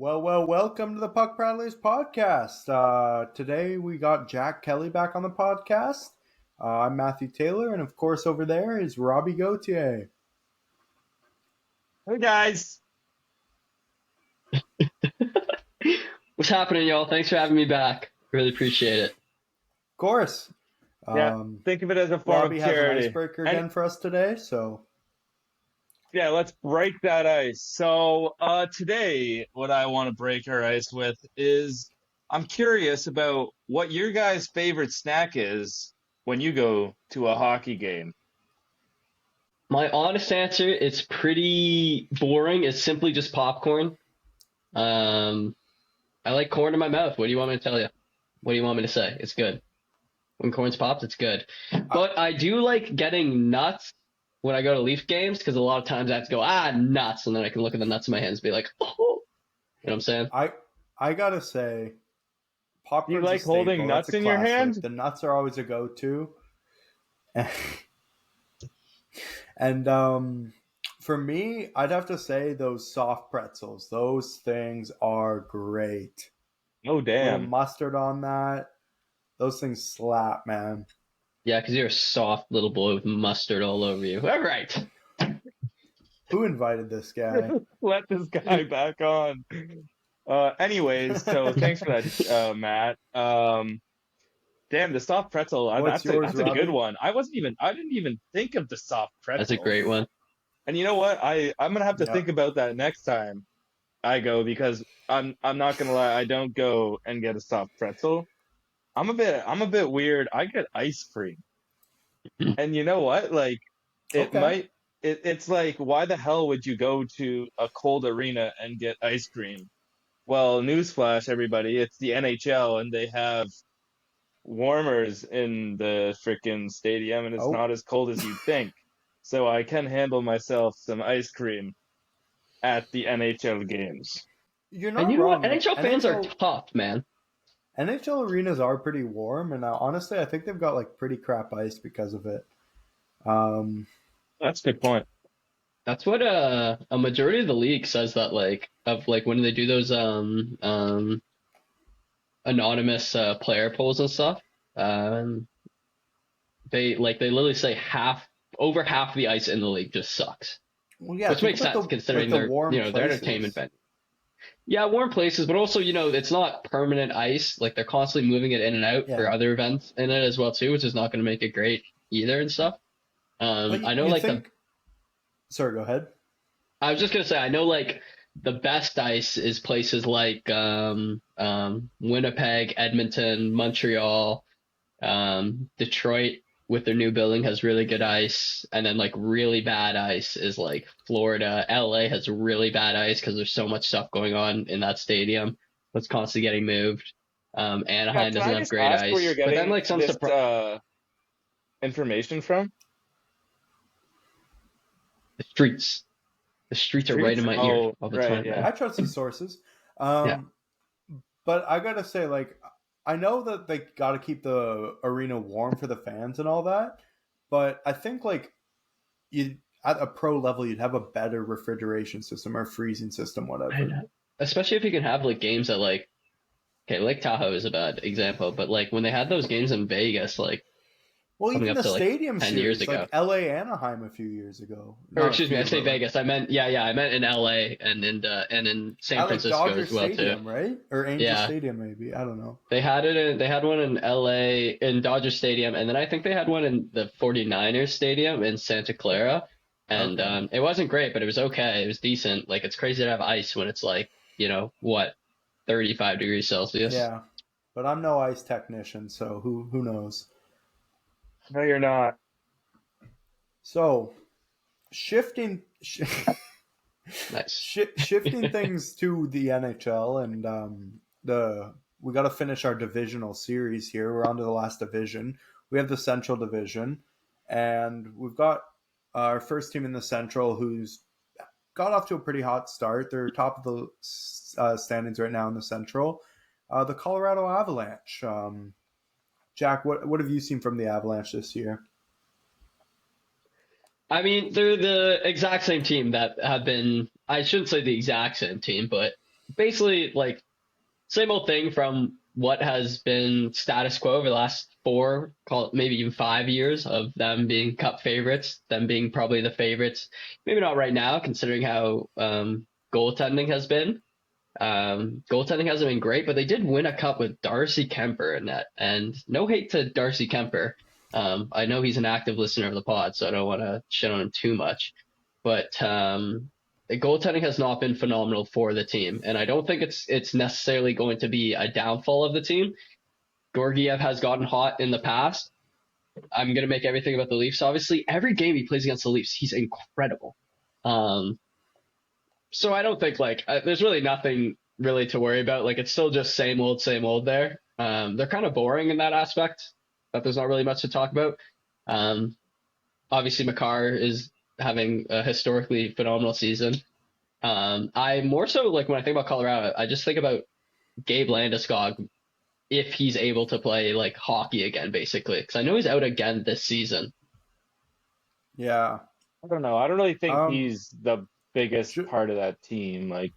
Welcome to the Puck Prattlers podcast. Today we got Jack Kelly back on the podcast. I'm Matthew Taylor, and of course, over there is Robbie Gauthier. Hey guys. What's happening, y'all? Thanks for having me back. Really appreciate it. Of course. Yeah, think of it as a form Robbie of has an charity. icebreaker again for us today, so Yeah, let's break that ice. So today, what I want to break our ice with is I'm curious about what your guys' favorite snack is when you go to a hockey game. My honest answer, it's pretty boring. It's simply just popcorn. I like corn in my mouth. What do you want me to tell you? What do you want me to say? It's good. When corn's popped, it's good. But I do like getting nuts when I go to Leaf games because a lot of times I have to go, nuts, and then I can look at the nuts in my hands and be like, oh. You know what I'm saying? I gotta say, popcorn's You like a staple. holding That's nuts a in your classic. hand? The nuts are always a go-to. And for me, I'd have to say those soft pretzels. Those things are great. Oh, Little damn. mustard on that. Those things slap, man. Yeah, because you're a soft little boy with mustard all over you. All right. Who invited this guy? Let this guy back on. Anyways, so thanks for that, Matt. Damn, the soft pretzel. What's yours, that's a Robbie? good one. I didn't even think of the soft pretzel. That's a great one. And you know what? I'm gonna have to Yeah. think about that next time I go because I'm not gonna lie, I don't go and get a soft pretzel. I'm a bit weird. I get ice cream. And you know what? Like Okay. it's like, why the hell would you go to a cold arena and get ice cream? Well, newsflash, everybody, it's the NHL and they have warmers in the frickin' stadium and it's Oh. not as cold as you'd think. So I can handle myself some ice cream at the NHL games. You're And not you know wrong. what? NHL fans are tough, man. NHL arenas are pretty warm, and honestly, I think they've got like pretty crap ice because of it. That's a good point. That's what a majority of the league says that like when they do those anonymous player polls and stuff. They literally say over half the ice in the league just sucks. Well, yeah, Which think makes about sense considering the they're warm their places. entertainment venue. Yeah, warm places, but also it's not permanent ice. Like they're constantly moving it in and out for Yeah. other events in it as well too, which is not going to make it great either and stuff. But I know you like think... Sorry, go ahead. I was just gonna say I know like the best ice is places like Winnipeg, Edmonton, Montreal, Detroit with their new building has really good ice, and then like really bad ice is like Florida. LA has really bad ice because there's so much stuff going on in that stadium that's constantly getting moved. Anaheim Can doesn't I have just great ask where you're ice, but then getting like some this information from? the streets. The streets are right in my ear Oh, all the right, time. yeah. I trust the sources. Yeah. But I gotta say, like, I know that they got to keep the arena warm for the fans and all that, but I think like you at a pro level, you'd have a better refrigeration system or freezing system, whatever. Especially if you can have like games that like, okay, Lake Tahoe is a bad example, but like when they had those games in Vegas, like Well, coming even up the to like stadium 10 series, years ago. like LA Anaheim a few years ago. Or Not a excuse me, few, I say but, like, Vegas. I meant I meant in LA and in San at like Francisco Dodger as well Stadium, too. right? Or Angel Yeah. Stadium, maybe. I don't know. They had one in LA in Dodger Stadium, and then I think they had one in the 49ers Stadium in Santa Clara. And Okay. it wasn't great, but it was okay. It was decent. Like it's crazy to have ice when it's like, what, 35 degrees Celsius. Yeah, but I'm no ice technician, so who knows? No, you're not. So, shifting Nice. shifting things to the NHL, and we got to finish our divisional series here. We're on to the last division. We have the Central Division, and we've got our first team in the Central who's got off to a pretty hot start. They're top of the standings right now in the Central. The Colorado Avalanche. Jack, what have you seen from the Avalanche this year? I mean, they're the exact same team that have been, I shouldn't say the exact same team, but basically like same old thing from what has been status quo over the last 4, call it maybe even 5 years of them being cup favorites, them being probably the favorites. Maybe not right now, considering how goaltending has been. Goaltending hasn't been great, but they did win a cup with Darcy Kemper in that. And no hate to Darcy Kemper. I know he's an active listener of the pod, so I don't want to shit on him too much. But the goaltending has not been phenomenal for the team, and I don't think it's necessarily going to be a downfall of the team. Georgiev has gotten hot in the past. I'm going to make everything about the Leafs. Obviously, every game he plays against the Leafs, he's incredible. So I don't think there's really nothing really to worry about. Like it's still just same old there. They're kind of boring in that aspect, but there's not really much to talk about. Obviously, Makar is having a historically phenomenal season. I more so like when I think about Colorado, I just think about Gabe Landeskog if he's able to play like hockey again, basically, because I know he's out again this season. Yeah, I don't know. I don't really think he's the biggest part of that team. Like,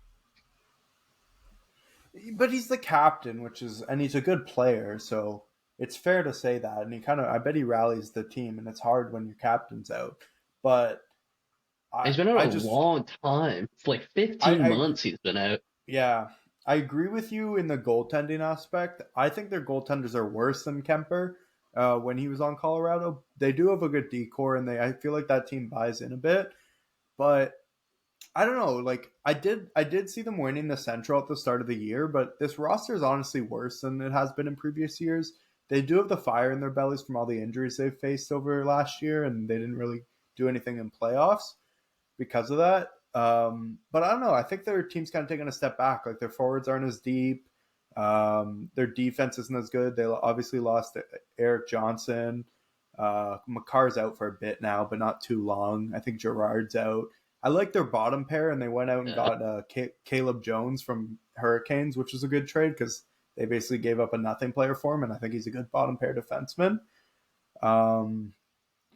but he's the captain, and he's a good player, so it's fair to say that. And I bet he rallies the team, and it's hard when your captain's out. But he's been out a long time. It's like 15 months he's been out. Yeah, I agree with you in the goaltending aspect. I think their goaltenders are worse than Kemper. When he was on Colorado, they do have a good decor, and I feel like that team buys in a bit. But I don't know. Like I did see them winning the Central at the start of the year, but this roster is honestly worse than it has been in previous years. They do have the fire in their bellies from all the injuries they've faced over last year, and they didn't really do anything in playoffs because of that. But I don't know. I think their team's kind of taking a step back. Like their forwards aren't as deep. Their defense isn't as good. They obviously lost Erik Johnson. Makar's out for a bit now, but not too long. I think Gerard's out. I like their bottom pair, and they went out and got Caleb Jones from Hurricanes, which is a good trade because they basically gave up a nothing player for him, and I think he's a good bottom pair defenseman.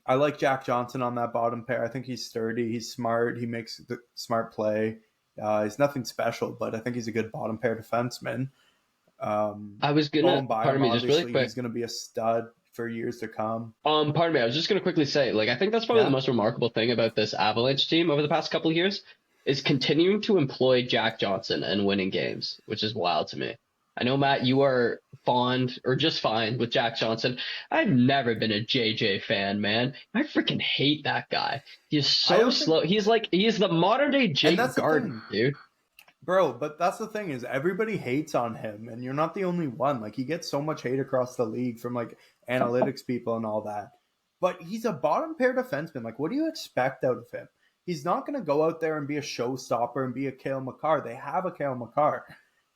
I like Jack Johnson on that bottom pair. I think he's sturdy. He's smart. He makes the smart play. He's nothing special, but I think he's a good bottom pair defenseman. I was gonna, pardon me, just really quick. He's gonna be a stud for years to come. Pardon me, I was just gonna quickly say, like, I think that's probably the most remarkable thing about this Avalanche team over the past couple of years is continuing to employ Jack Johnson and winning games, which is wild to me. I know, Matt, you are fond or just fine with Jack Johnson. I've never been a JJ fan, man. I freaking hate that guy. He's so slow. He's the modern day Jake Gardiner, dude. Bro, but that's the thing is everybody hates on him, and you're not the only one. Like he gets so much hate across the league from like analytics people and all that. But he's a bottom pair defenseman. Like, what do you expect out of him? He's not going to go out there and be a showstopper and be a Cale Makar. They have a Cale Makar.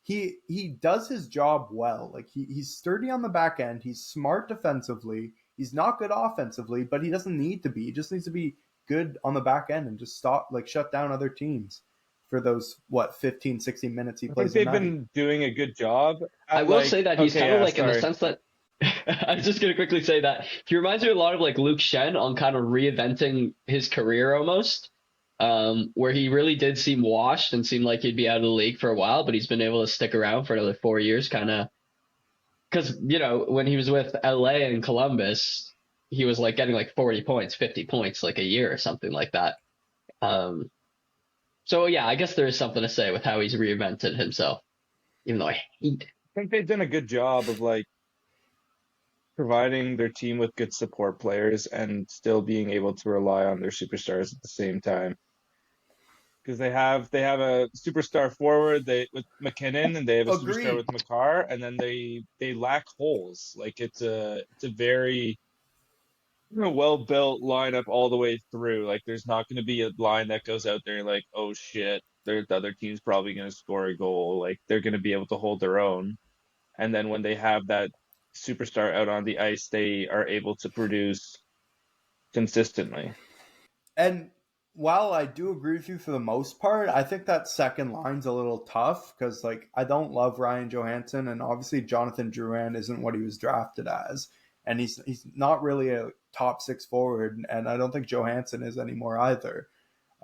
He does his job well. Like he's sturdy on the back end. He's smart defensively. He's not good offensively, but he doesn't need to be. He just needs to be good on the back end and just shut down other teams for those 15, 16 minutes he plays. I think they've been doing a good job. I will say that he's kind of like in the sense that I was just gonna quickly say that he reminds me a lot of like Luke Shen on kind of reinventing his career almost. Where he really did seem washed and seemed like he'd be out of the league for a while, but he's been able to stick around for another 4 years, kind of. Because when he was with LA and Columbus, he was like getting like 40 points, 50 points like a year or something like that. So yeah, I guess there is something to say with how he's reinvented himself, even though I hate it. I think they've done a good job of like providing their team with good support players and still being able to rely on their superstars at the same time. Because they have a superstar forward with McKinnon, and they have a superstar with Makar, and then they lack holes. Like it's a very well built lineup all the way through. Like there's not going to be a line that goes out there like, oh shit, the other team's probably going to score a goal. Like they're going to be able to hold their own. And then when they have that superstar out on the ice, they are able to produce consistently. And while I do agree with you for the most part, I think that second line's a little tough because like I don't love Ryan Johansson, and obviously Jonathan Drouin isn't what he was drafted as, and he's not really a top 6 forward, and I don't think Johansson is anymore either.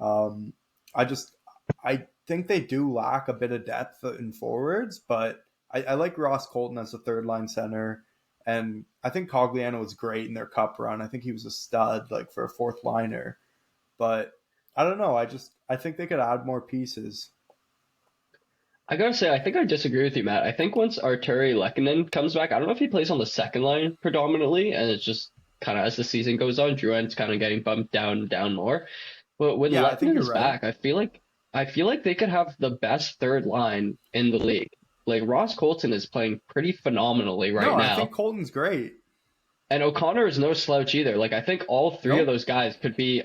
I think they do lack a bit of depth in forwards, but I like Ross Colton as a third line center. And I think Cogliano was great in their cup run. I think he was a stud, like for a fourth liner. But I don't know. I think they could add more pieces. I gotta say, I think I disagree with you, Matt. I think once Arturi Lehkonen comes back, I don't know if he plays on the second line predominantly, and it's just kind of as the season goes on, Drouin's kind of getting bumped down more. But when Lehkonen is back, I feel like they could have the best third line in the league. Like Ross Colton is playing pretty phenomenally now. I think Colton's great. And O'Connor is no slouch either. Like I think all three of those guys could be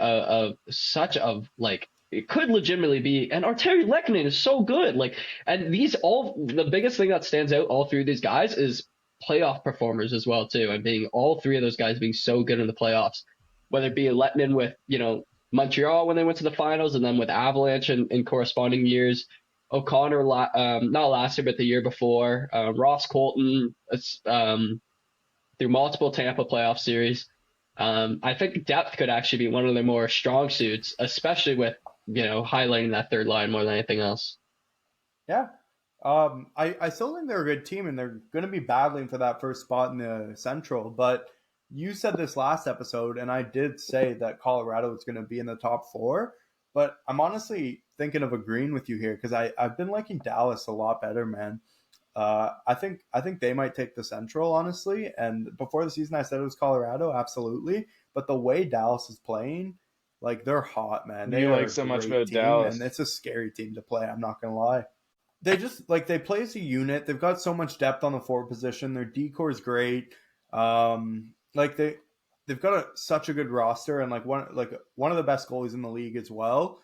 it could legitimately be, and Arturi Lehkonen is so good. Like, and the biggest thing that stands out all three of these guys is playoff performers as well too, and being all three of those guys being so good in the playoffs, whether it be Lehkonen with Montreal when they went to the finals, and then with Avalanche in corresponding years. O'Connor, not last year, but the year before. Ross Colton through multiple Tampa playoff series. I think depth could actually be one of their more strong suits, especially with highlighting that third line more than anything else. Yeah. I still think they're a good team, and they're going to be battling for that first spot in the Central. But you said this last episode, and I did say that Colorado was going to be in the top 4. But I'm honestly thinking of agreeing with you here because I've been liking Dallas a lot better, man. I think they might take the Central, honestly. And before the season, I said it was Colorado, absolutely. But the way Dallas is playing, like they're hot, man. They like so much about team, Dallas, and it's a scary team to play. I'm not gonna lie. They just they play as a unit. They've got so much depth on the forward position. Their decor is great. They've got such a good roster, and one of the best goalies in the league as well.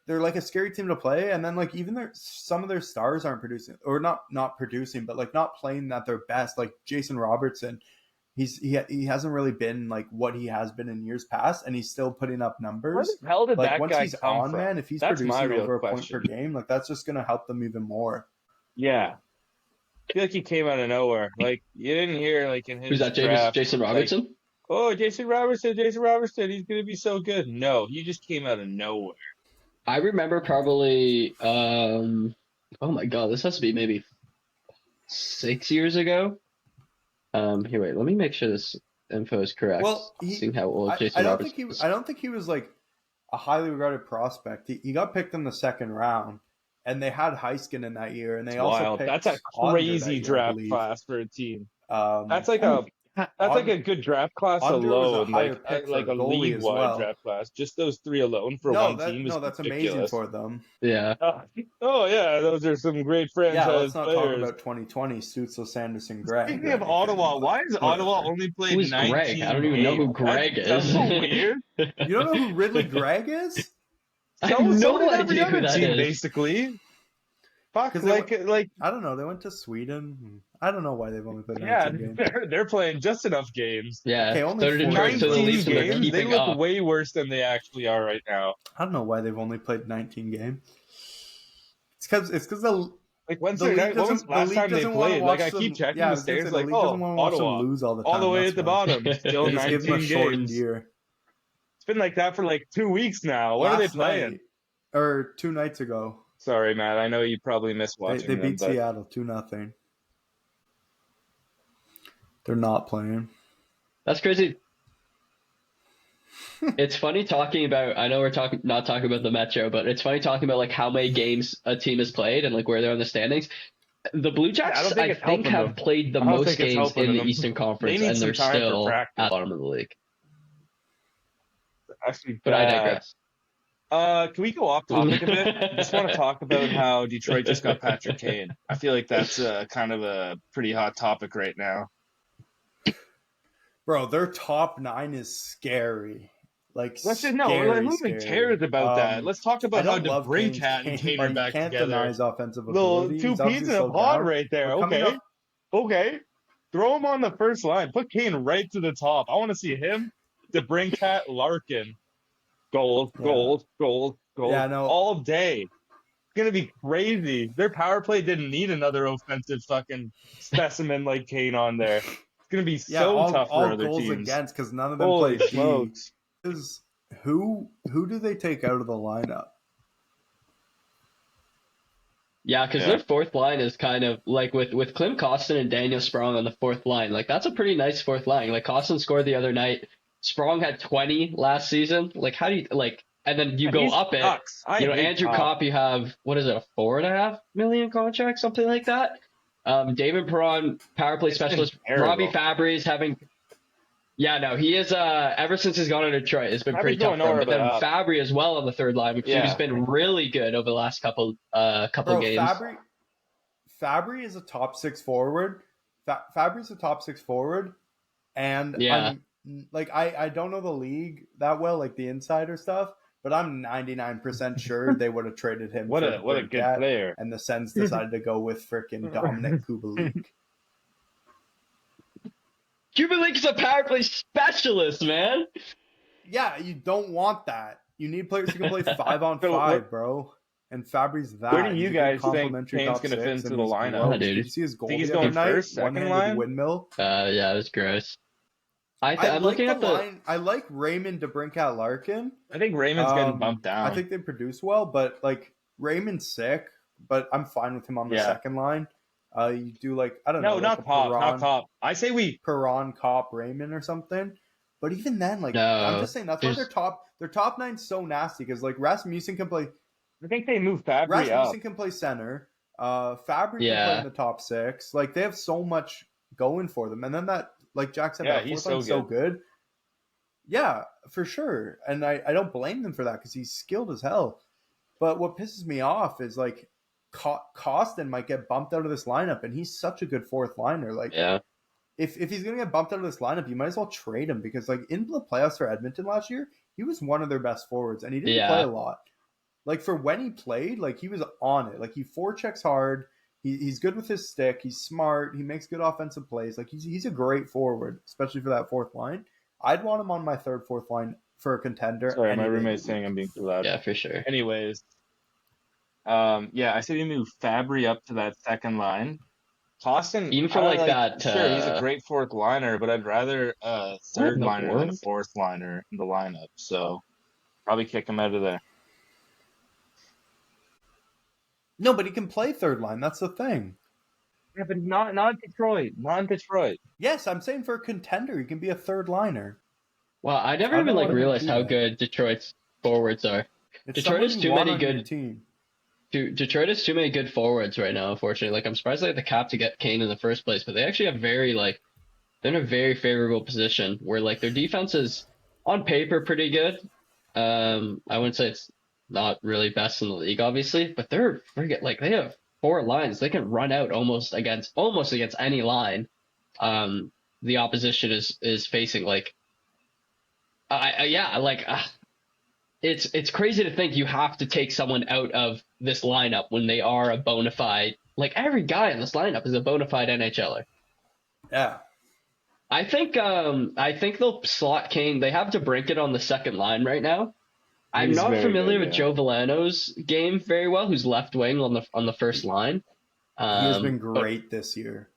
They're like a scary team to play, and then even some of their stars aren't producing, or not producing, but not playing at their best. Like Jason Robertson, he hasn't really been like what he has been in years past, and he's still putting up numbers. Where the hell did that once guy he's come on, from? man, if he's That's producing over question. a point per game, that's just gonna help them even more. Yeah. I feel like he came out of nowhere. Like you didn't hear in his Who's that? draft, Jason Robertson? Jason Robertson, he's gonna be so good. No, he just came out of nowhere. I remember probably oh my god, this has to be maybe 6 years ago. Here, wait, let me make sure this info is correct. Well, seeing how old Jason Robertson is. I don't think he was a highly regarded prospect. He got picked in the second round. And they had Heiskanen in that year, and they also picked That's a crazy draft class for a team. That's like a good draft class alone, like a league-wide draft class. Just those 3 alone for one team is that's ridiculous. amazing for them. Yeah. Those are some great franchise let's not players. talk about 2020. Stützle, Sanderson, Gregg. Speaking of Ottawa, why is Ottawa only played 19 Gregg? I don't even know who Gregg is. That's so weird. You don't know who Ridley Gregg is? I have no idea who that team, is. Basically. Fuck, I don't know. They went to Sweden. I don't know why they've only played 19 games. They're playing just enough games. Yeah, okay, only 19 games. They look way worse than they actually are right now. I don't know why they've only played 19 games. It's because the when's the last time they played? I keep checking the standings. Ottawa lose all the way at the bottom. Still 19 games. Year. It's been like that for 2 weeks now. When are they playing? Or 2 nights ago. Sorry, Matt. I know you probably missed watching They beat Seattle 2-0. They're not playing. That's crazy. It's funny talking about. I know we're not talking about the Metro, but it's funny talking about how many games a team has played and where they're in the standings. The Blue Jackets, I think have played the most games in the Eastern Conference, and they're still at the bottom of the league. Actually, but I digress. Can we go off topic a bit? I just want to talk about how Detroit just got Patrick Kane. I feel like that's kind of a pretty hot topic right now. Bro, their top 9 is scary. Who even cares about that? Let's talk about how DeBrincat and Kane are back can't together. Deny his offensive ability. 2 peas in a pod right there. Okay. Throw him on the first line. Put Kane right to the top. I want to see him, DeBrincat, Larkin. Gold. Yeah, no. All day. It's going to be crazy. Their power play didn't need another offensive fucking specimen like Kane on there. It's going to be so tough for other goals teams. Against because none of them Holy play smokes. Who do they take out of the lineup? Yeah, because Yeah. their fourth line is kind of like with Klim Kostin and Daniel Sprong on the fourth line. Like that's a pretty nice fourth line. Like Kostin scored the other night. Sprong had 20 last season. Like how do you like? And then you go He up it. sucks. I hate Andrew Copp. Kopp, you have what is it, a $4.5 million contract, something like that. David Perron, power play It's been specialist. terrible. Robbie Fabry is having. Yeah, no, he is. Ever since he's gone to Detroit, it's been Fabry's pretty tough going for him. nowhere But then but up. Fabry as well on the third line, which Yeah. he's been really good over the last couple Bro, games. Fabry is a top six forward. Fabry's a top six forward, and Yeah. I don't know the league that well, like the insider stuff, but I'm 99% sure they would have traded him. What for a good Brickett, player. And the Sens decided to go with freaking Dominic Kubalik. Kubalik's a power play specialist, man. Yeah, you don't want that. You need players who can play 5-on-5, So what- bro. And Fabry's that. Where do you He's a good guys think complimentary Kane's top gonna fit six, into and the he's lineup? gross. Oh, dude. Did you see his goal Think he's the other going night? first, second One-handed line? windmill. Yeah, it was gross. I'm like looking at the. line. I like Raymond DeBrincat Larkin. I think Raymond's getting bumped down. I think they produce well, but like Raymond's sick, but I'm fine with him on the Yeah. second line. You do like I don't no, know, not like Copp, not Copp. I say we. Perron, Cop, Raymond or something. But even then, like No, I'm just saying that's why there's- their top nine's so nasty because like Rasmussen can play I think they moved Fabry up. Rasmussen can play center. Fabry can Yeah. play in the top six. Like they have so much going for them, and then that like Jack said, Yeah, that he's fourth line's so so good. Yeah, for sure, and I don't blame them for that because he's skilled as hell. But what pisses me off is like Costin might get bumped out of this lineup, and he's such a good fourth liner. Like, Yeah. if he's gonna get bumped out of this lineup, you might as well trade him because like in the playoffs for Edmonton last year, he was one of their best forwards, and he didn't Yeah. play a lot. Like for when he played, like he was on it. Like he forechecks hard. He's good with his stick. He's smart. He makes good offensive plays. Like he's a great forward, especially for that fourth line. I'd want him on my third, fourth line for a contender. Sorry, my any day roommate's of the week. saying I'm being too loud. Yeah, for sure. Anyways, I said you move Fabry up to that second line. Costin, Even for, I like, that, Sure, he's a great fourth liner, but I'd rather a third in the liner than a world? fourth liner in the lineup. So probably kick him out of there. No, but he can play third line. That's the thing. Yeah, but not Detroit. Not in Detroit. Yes, I'm saying for a contender, he can be a third liner. Well, I never I even don't like wanna realized do how that. good Detroit's forwards are. It's Detroit someone has you too want many on your good- team. Detroit has too many good forwards right now, unfortunately. Like I'm surprised they had the cap to get Kane in the first place, but they actually have they're in a very favorable position where like their defense is on paper pretty good. I wouldn't say it's not really best in the league, obviously, but they have 4 lines. They can run out almost against any line. The opposition is facing like, it's crazy to think you have to take someone out of this lineup when they are a bona fide. Like every guy in this lineup is a bona fide NHLer. Yeah. I think they'll slot Kane. They have DeBrincat on the second line right now. I'm He's not very familiar good, with yeah. Joe Villano's game very well, who's left wing on the first line. He has been but- great this year.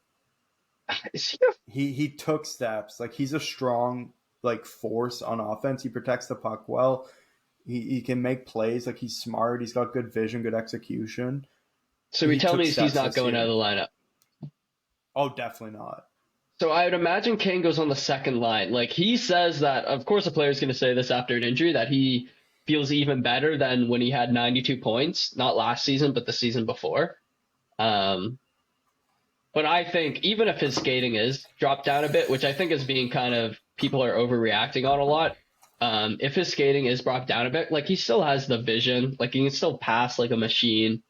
Is he He took steps. Like he's a strong like force on offense. He protects the puck well. He can make plays. Like he's smart. He's got good vision, good execution. so you He tell took me he's steps not this going year. out of the lineup. Oh, definitely not. So I would imagine Kane goes on the second line. Like he says that, of course, a player's going to say this after an injury that he feels even better than when he had 92 points, not last season, but the season before. But I think even if his skating is dropped down a bit, which I think is being kind of people are overreacting on a lot. If his skating is brought down a bit, like he still has the vision, like he can still pass like a machine,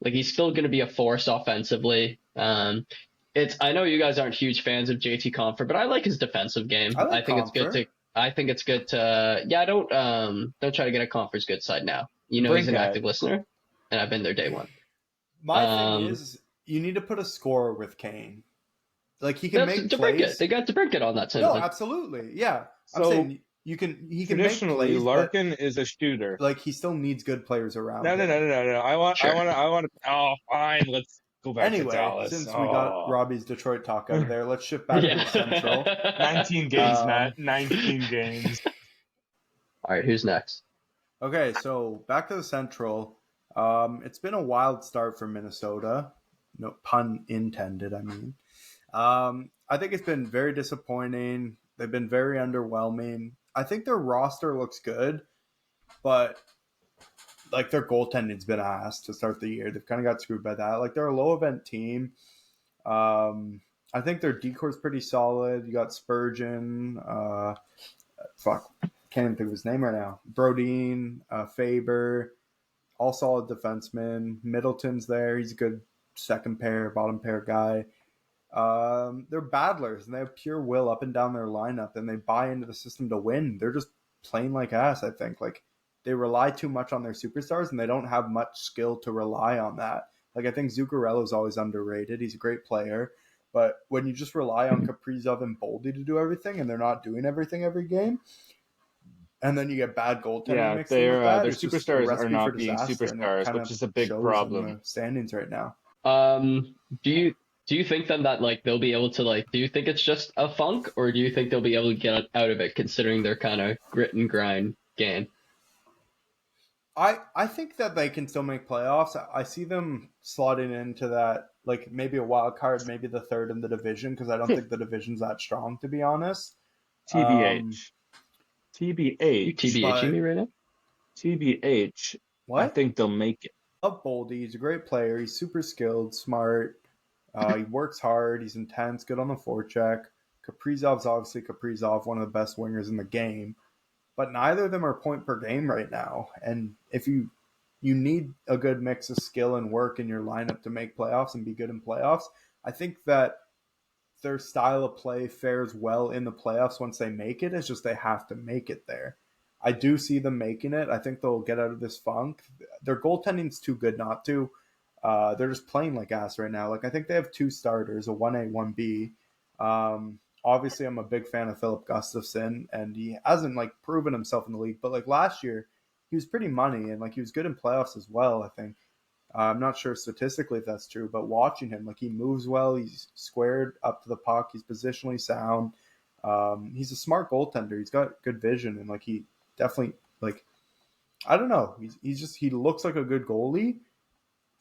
like he's still going to be a force offensively. I know you guys aren't huge fans of JT Compher, but I like his defensive game. I like think it's good Compher. I think it's good to don't try to get a Compher's good side now. You know he's an Brinkett. active listener, and I've been there day one. My Um, thing is, you need to put a scorer with Kane. Like he can That's make DeBrincat. plays. They got DeBrincat on that side. No, absolutely. Yeah. I'm So, saying he can make Traditionally, plays, but, Larkin is a shooter. like he still needs good players around. No. him. I want. Sure. Oh, fine. Let's go back to Anyway, Dallas. since we got Robbie's Detroit talk out of there, let's shift back to the Central. 19 games, Um, Matt. 19 games. All right, who's next? Okay, so back to the Central. It's been a wild start for Minnesota. No pun intended, I mean. I think it's been very disappointing. They've been very underwhelming. I think their roster looks good, but like their goaltending's been asked to start the year. They've kind of got screwed by that. Like they're a low event team. I think their decore's pretty solid. You got Spurgeon. Can't even think of his name right now. Brodin, Faber, all solid defensemen. Middleton's there. He's a good second pair, bottom pair guy. They're battlers and they have pure will up and down their lineup and they buy into the system to win. They're just playing like ass, I think. Like they rely too much on their superstars and they don't have much skill to rely on that. Like I think Zuccarello's always underrated. He's a great player. But when you just rely on Kaprizov and Boldy to do everything and they're not doing everything every game, and then you get bad goaltending mixed in with that, their it's just a superstars are recipe not for being disaster, and it superstars, kind which of is a big shows in problem. the standings right now. Do you think then that like they'll be able to like? Do you think it's just a funk, or do you think they'll be able to get out of it, considering their kind of grit and grind game? I think that they can still make playoffs. I see them slotting into that, like maybe a wild card, maybe the third in the division, because I don't think the division's that strong, to be honest. TBH. You TBH. TBHing me right now? TBH. What? I think they'll make it. Love Boldy. He's a great player. He's super skilled, smart. He works hard. He's intense, good on the forecheck. Kaprizov's obviously Kaprizov, one of the best wingers in the game. But neither of them are point per game right now. And if you need a good mix of skill and work in your lineup to make playoffs and be good in playoffs, I think that their style of play fares well in the playoffs once they make it. It's just they have to make it there. I do see them making it. I think they'll get out of this funk. Their goaltending's too good not to. They're just playing like ass right now. Like I think they have two starters, a 1A, 1B. Obviously, I'm a big fan of Philip Gustafsson, and he hasn't like proven himself in the league. But like last year, he was pretty money, and like he was good in playoffs as well. I think I'm not sure statistically if that's true, but watching him, like he moves well, he's squared up to the puck, he's positionally sound. He's a smart goaltender. He's got good vision, and like he definitely like I don't know. He looks like a good goalie.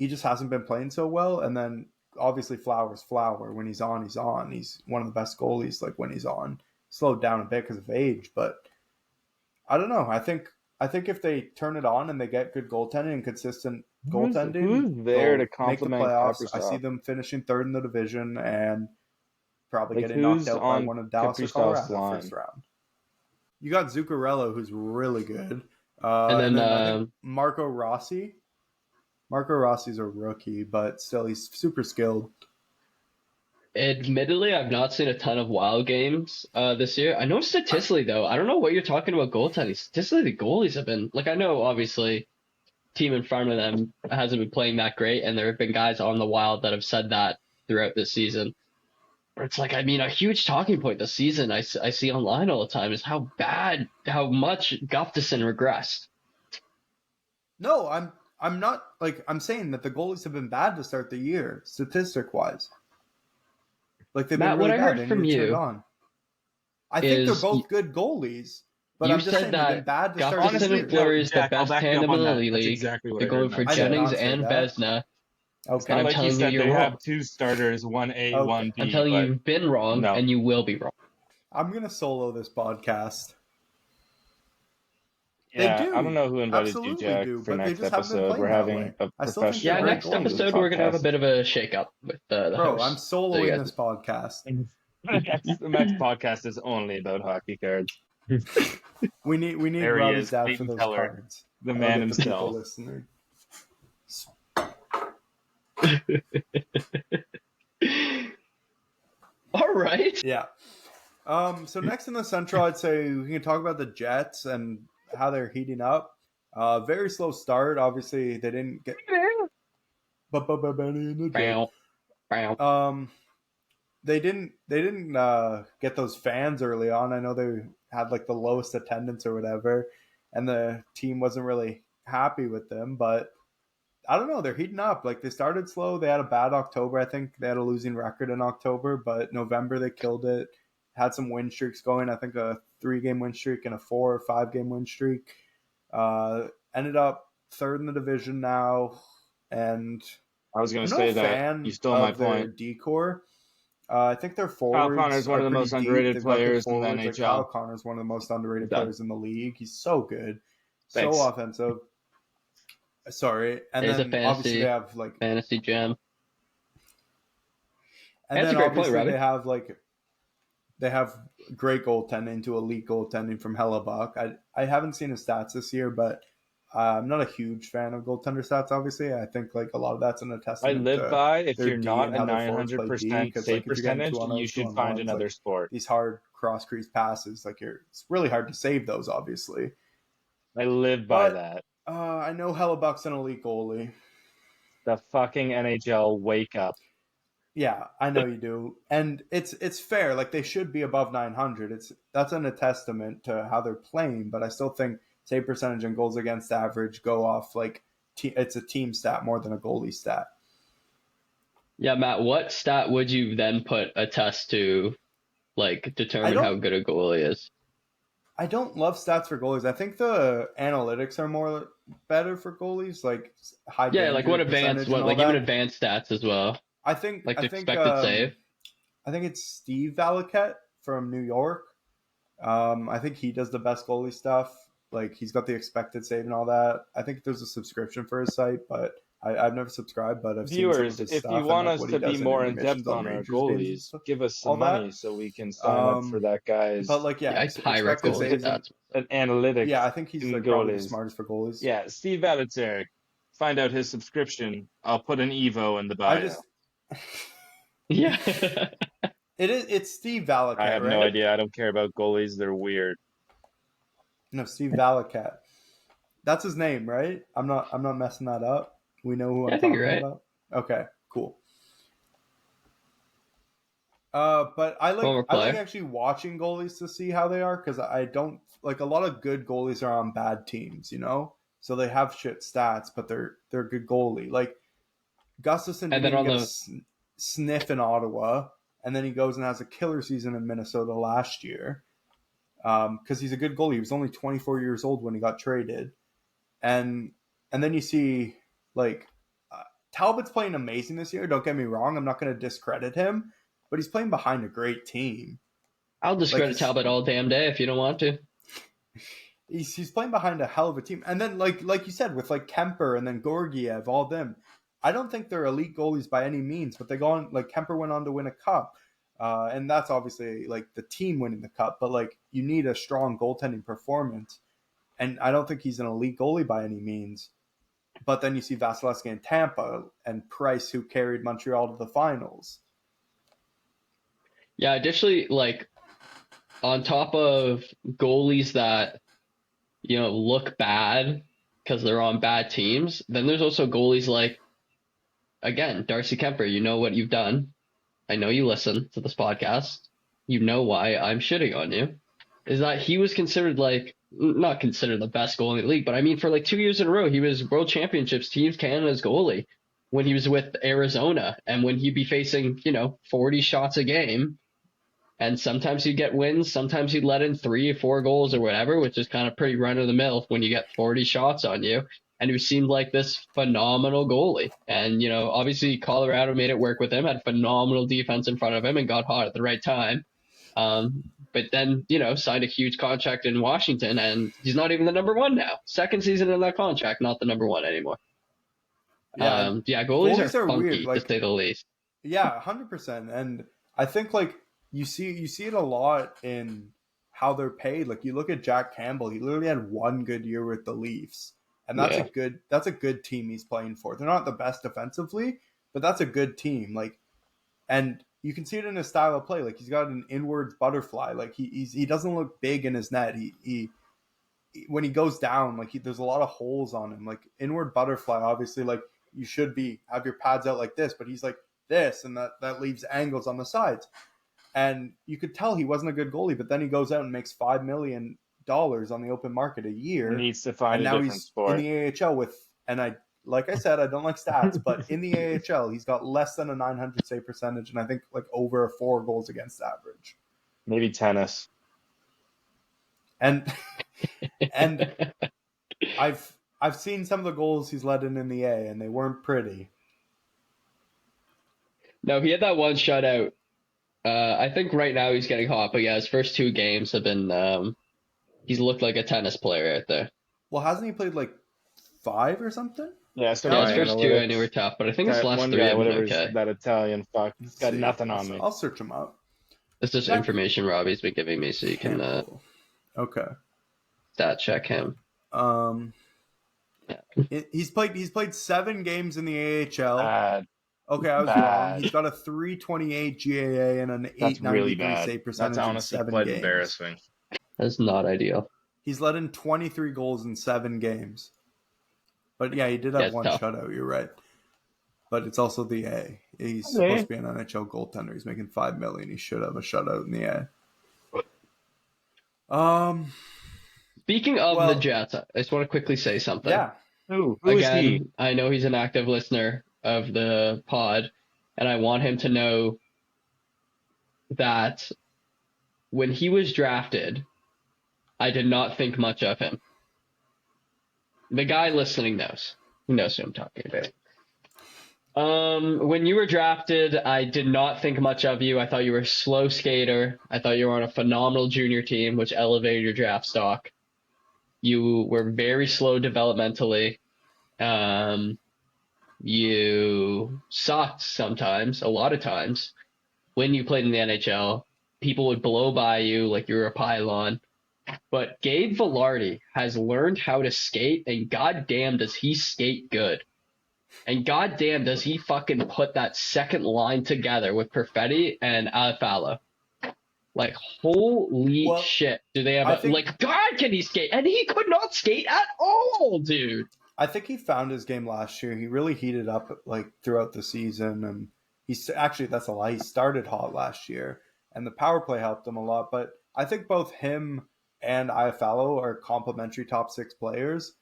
He just hasn't been playing so well, and then obviously Flowers flower. When he's on, he's on. He's one of the best goalies. Like when he's on, slowed down a bit because of age, but I don't know. I think if they turn it on and they get good goaltending and consistent goaltending, who's there to they'll make the complement playoffs. I Kaprizov? see them finishing third in the division and probably Like, getting knocked who's out by on one of Dallas or Kaprizov's Colorado line? first round. You got Zuccarello, who's really good, And then, I think Marco Rossi. Marco Rossi's a rookie, but still he's super skilled. Admittedly, I've not seen a ton of Wild games this year. I know statistically though, I don't know what you're talking about goaltending. Statistically, the goalies have been like I know obviously team in front of them hasn't been playing that great, and there have been guys on the Wild that have said that throughout this season. But it's like I mean a huge talking point this season I see online all the time is how much Gustafsson regressed. No, I'm not like I'm saying that the goalies have been bad to start the year, statistic wise. Like they've Matt, been really what I bad. heard They from need to turn it you on. I think they're is both good goalies, but you I'm just said saying they've that been bad to start the Gustafsson Honestly, and year. Fleury is the Jack, I'll best back you tandem up in on the that. That's league. exactly what They're I going heard. for Matt. I did Jennings not say and that. Vezina. Okay. I'm Like telling you you said, you're they wrong. have two starters, 1A, Okay. 1B. I'm telling you but you've been wrong no. and you will be wrong. I'm gonna solo this podcast. Yeah, They do. I don't know who invited you, Absolutely Jack, do, for but they next just haven't been episode. playing We're that having way. a I still think Yeah, they're professional great next goalies. episode we're gonna have a podcast. bit of a shake-up with the Bro, host. I'm So soloing you guys, this podcast. The next podcast is only about hockey cards. We need There he Robbie's is, dad for Peyton those Keller, cards. the I'll man get the people himself. listening. all right. Yeah. So next in the Central, I'd say we can talk about the Jets and how they're heating up. Very slow start. Obviously, they didn't get. Bow, bow. They didn't get those fans early on. I know they had like the lowest attendance or whatever, and the team wasn't really happy with them. But I don't know. They're heating up. Like they started slow. They had a bad October. I think they had a losing record in October, but November they killed it. Had some win streaks going. I think a 3-game win streak and a 4 or 5-game win streak. Ended up third in the division now, and I was going I'm to not say a that. fan You stole my of their point. decor. I think their Kyle forwards Connor is one are of the pretty most deep. underrated They've got good players in the forwards. Like Kyle NHL. Connor is one of the most underrated Done. players in the league. He's so good, Thanks. so offensive. Sorry, and There's a then obviously they have fantasy gem. and That's then a great point, obviously Robbie. they have great goaltending to elite goaltending from Hellebuck. I haven't seen his stats this year, but I'm not a huge fan of goaltender stats. Obviously, I think like a lot of that's a I testament live to by if their you're D not and a how their forwards play D. 900% Because save like if you're getting percentage, 2-on-0s, you should 2-on-1s, find like another sport. these hard cross crease passes, like it's really hard to save those. Obviously, I live by but that. I know Hellebuck's an elite goalie. The fucking NHL, wake up. Yeah, I know you do, and it's fair. Like they should be above 900. That's a testament to how they're playing. But I still think save percentage and goals against average go off like it's a team stat more than a goalie stat. Yeah, Matt, what stat would you then put a test to, like, determine how good a goalie is? I don't love stats for goalies. I think the analytics are more better for goalies, like high. Yeah, like what advanced, even advanced stats as well. I think like I the think expected save. I think it's Steve Valiquette from New York. I think he does the best goalie stuff. Like he's got the expected save and all that. I think there's a subscription for his site, but I've never subscribed. But I've Viewers, seen some of his if stuff you and, want like, us what to he does be more in intermissions depth on on our Rangers games and goalies, stuff. give us All some that. money so we can sign up for that guy's But like I pirate expected goalie saves and- stats. an analytics. yeah, I think he's in like probably the goalies. smartest for goalies. Yeah, Steve Valiquette. Find out his subscription. I'll put an Evo in the bio. Yeah. It's Steve Valiquette. I have right? no idea. I don't care about goalies. They're weird. No, Steve Valiquette. That's his name, right? I'm not messing that up. We know who I'm I think talking you're right. about. Okay, cool. But I like actually watching goalies to see how they are because I don't like a lot of good goalies are on bad teams, you know. So they have shit stats, but they're a good goalie. Like Gustafsson didn't even get a sniff in Ottawa, and then he goes and has a killer season in Minnesota last year. Because he's a good goalie. He was only 24 years old when he got traded, and then you see like Talbot's playing amazing this year. Don't get me wrong. I'm not going to discredit him, but he's playing behind a great team. I'll discredit Talbot all damn day if you don't want to. He's playing behind a hell of a team, and then like you said with like Kemper and then Georgiev, all them. I don't think they're elite goalies by any means, but they go on. Like Kemper went on to win a cup. And that's obviously like the team winning the cup, but like you need a strong goaltending performance. And I don't think he's an elite goalie by any means. But then you see Vasilevsky in Tampa and Price, who carried Montreal to the finals. Yeah, additionally, like on top of goalies that, you know, look bad because they're on bad teams, then there's also goalies like, again, Darcy Kemper, you know what you've done. I know you listen to this podcast. You know why I'm shitting on you. Is that he was considered not considered the best goalie in the league, but I mean for like 2 years in a row, he was World Championships Team Canada's goalie when he was with Arizona, and when he'd be facing, 40 shots a game, and sometimes he'd get wins, sometimes he'd let in 3 or 4 goals or whatever, which is kind of pretty run of the mill when you get 40 shots on you. And he seemed like this phenomenal goalie. And, obviously Colorado made it work with him, had phenomenal defense in front of him and got hot at the right time. But then, signed a huge contract in Washington, and he's not even the number one now. Second season in that contract, not the number one anymore. Goalies are funky, weird, to say the least. Yeah, 100%. And I think you see it a lot in how they're paid. Like you look at Jack Campbell, he literally had one good year with the Leafs. And that's a good team he's playing for. They're not the best defensively, but that's a good team. And you can see it in his style of play. Like he's got an inwards butterfly. Like he doesn't look big in his net. He when he goes down, there's a lot of holes on him. Like inward butterfly, obviously, like you should have your pads out like this, but he's like this, and that leaves angles on the sides. And you could tell he wasn't a good goalie, but then he goes out and makes $5 million on the open market a year. He needs to find a different sport. In the AHL like I said, I don't like stats, but in the AHL, he's got less than a 900 save percentage, and I think over a 4 goals against average. Maybe tennis. And I've I've seen some of the goals he's let in the A, and they weren't pretty. No, he had that one shutout. I think right now he's getting hot, but yeah, his first 2 games have been. He's looked like a tennis player out there. Well, hasn't he played like 5 or something? Yeah, so Yeah, my his first 2 I analytics. knew were tough, but I think his That last one 3 guy, have been whatever okay. that Italian fuck, he's got See. nothing on me. I'll search him up. This is That- information Robbie's been giving me, so you can Okay. stat check him. He's played 7 games in the AHL. Bad. Okay, I was Bad. wrong. He's got a 328 GAA and an That's 893 really bad. save percentage That's in honestly 7 quite games. embarrassing. That's not ideal. He's let in 23 goals in 7 games. But yeah, he did have Yeah, it's one tough. shutout. You're right. But it's also the A. He's supposed to be an NHL goaltender. He's making $5 million. He should have a shutout in the A. Speaking of Well- the Jets, I just want to quickly say something. Yeah. Who is Again, he? I know he's an active listener of the pod, and I want him to know that when he was drafted, I did not think much of him. The guy listening knows. He knows who I'm talking about. When you were drafted, I did not think much of you. I thought you were a slow skater. I thought you were on a phenomenal junior team, which elevated your draft stock. You were very slow developmentally. You sucked sometimes, a lot of times. When you played in the NHL, people would blow by you like you were a pylon. But Gabe Vilardi has learned how to skate, and goddamn does he skate good. And goddamn does he fucking put that second line together with Perfetti and Alfalo. Like, holy Well, shit. Do they have I a, think- like, God, can he skate? And he could not skate at all, dude. I think he found his game last year. He really heated up like throughout the season, and he's actually that's a lie. He started hot last year, and the power play helped him a lot. But I think both him and Iafallo are complementary top 6 players,